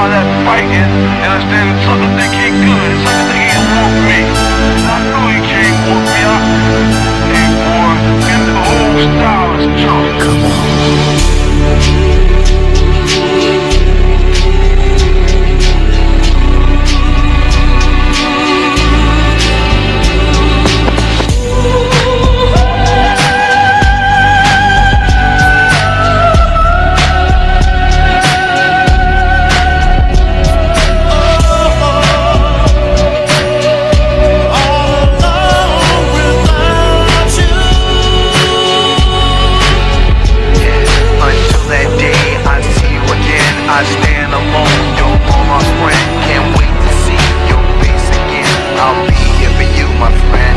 all that fighting, you understand? Sucker think he good, sucker think he can whoop me. And I know he can't whoop me. Hey boy, and the whole style is junk. Come on. I stand alone, you're my friend. Can't wait to see your face again. I'll be here for you, my friend.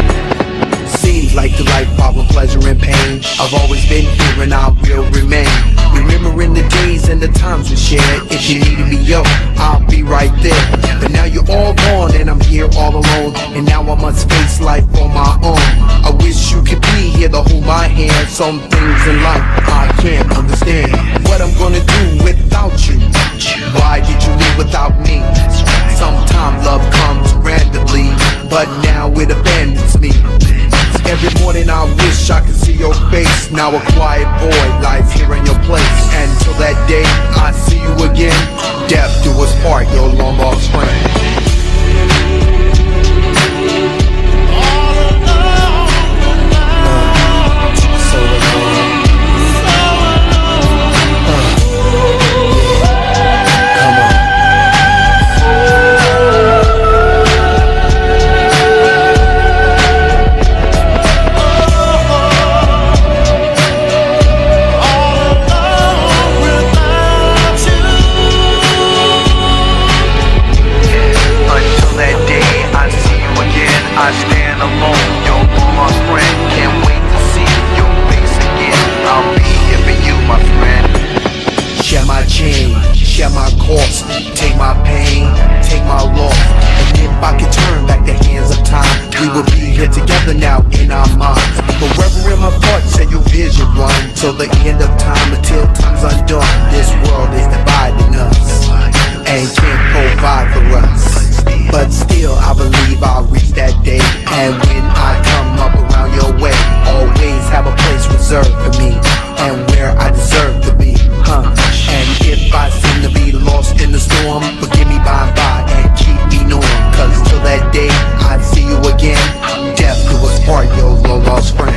Seems like the life of pleasure and pain. I've always been here and I will remain. Remembering the days and the times we shared. If you needed me, yo, I'll be right there. But now you're all gone and I'm here all alone. And now I must face life on my own. I wish you could be here to hold my hand. Some things in life I can't understand. What I'm gonna do without you? Why did you leave without me? Sometimes love comes randomly, but now it abandons me. Every morning I wish I could see your face. Now a quiet boy, life here in your place. And till that day I see you again, death do us part, your long lost friend. I stand alone, you're my friend. Can't wait to see your face again. I'll be here for you, my friend. Share my change, share my cost. Take my pain, take my loss. And if I could turn back the hands of time, we would be here together now in our minds. But wherever in my thoughts, say your vision run till the end of time, until time's undone. This world is dividing us and can't provide for us. But still I believe I'll reach that day. And when I come up around your way, always have a place reserved for me, and where I deserve to be, And if I seem to be lost in the storm, forgive me by and by and keep me knowing. Cause till that day I see you again, death do us part, your long lost friend.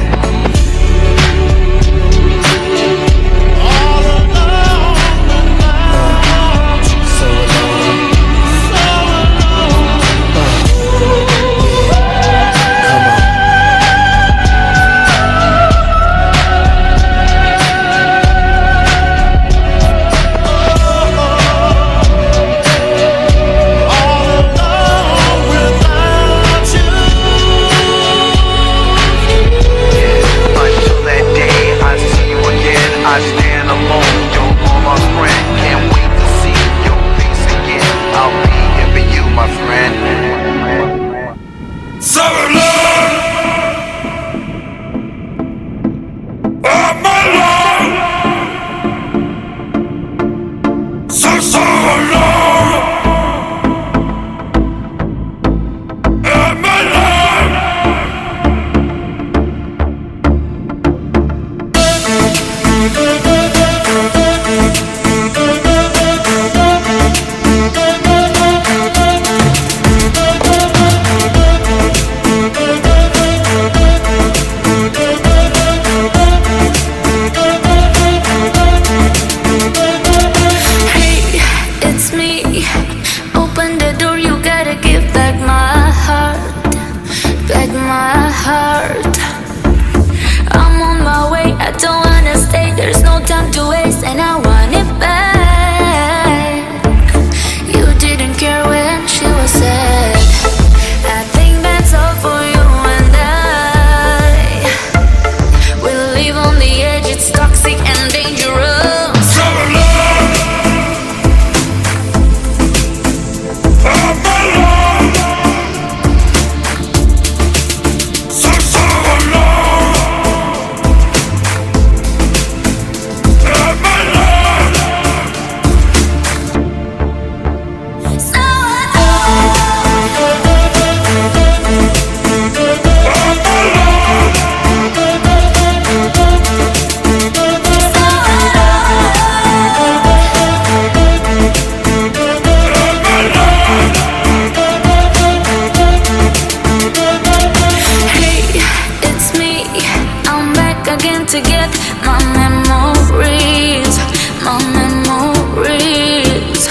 to get my memories, my memories.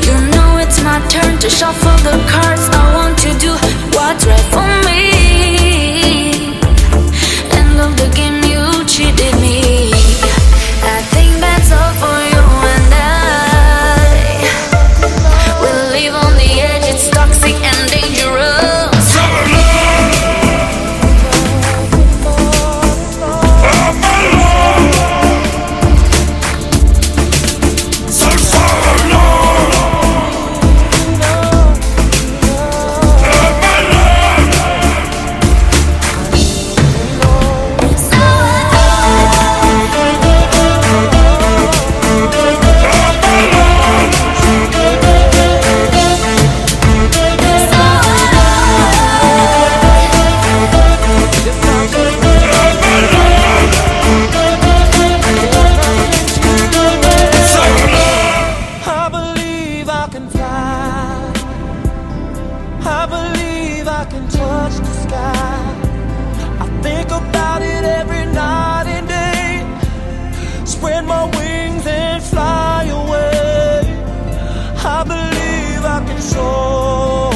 You know it's my turn to shuffle the cards. I want to do what's right for me and love the game you cheated me. I think that's all for you and I. We'll live on the edge, it's toxic and dangerous. I believe I can touch the sky. I think about it every night and day. Spread my wings and fly away. I believe I can soar.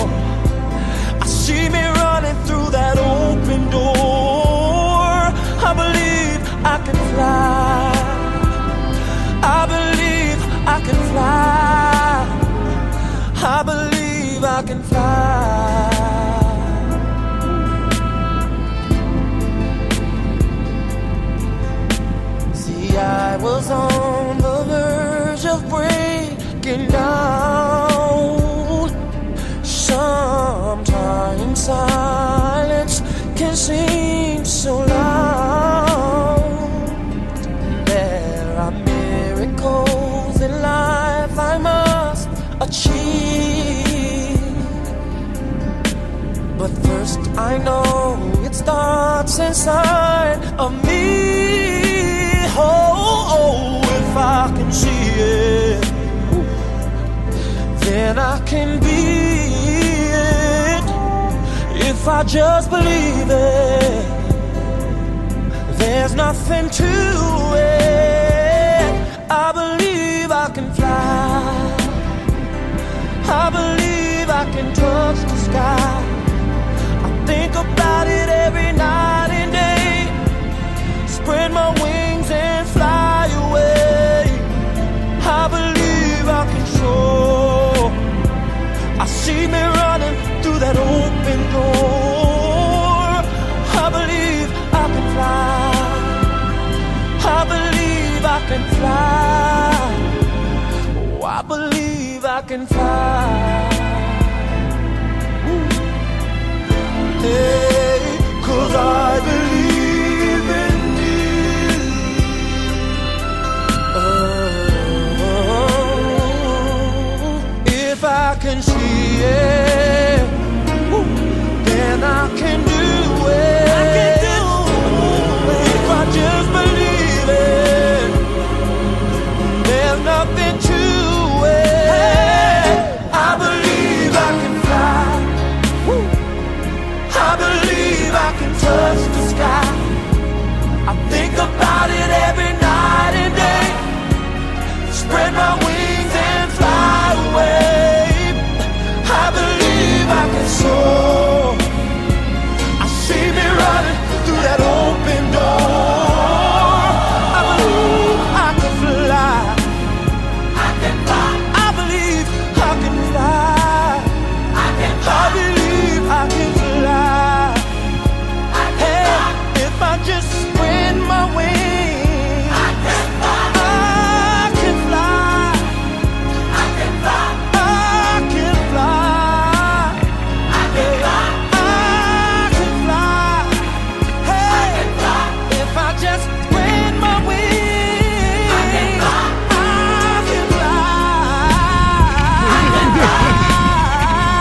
I see me running through that open door. I believe I can fly. I believe I can fly. I believe I can fly. See, I was on the verge of breaking down. Sometimes silence can seem so loud. There are miracles in life I must achieve. But first I know it starts inside of me. Oh, if I can see it, then I can be it. If I just believe it, there's nothing to it. I believe I can fly. I believe I can touch the sky. I think about it every night and day. Spread my wings and fly away. I believe I can soar. I see me running through that open door. I believe I can fly. I believe I can fly. Oh, I believe I can fly. Hey, 'cause I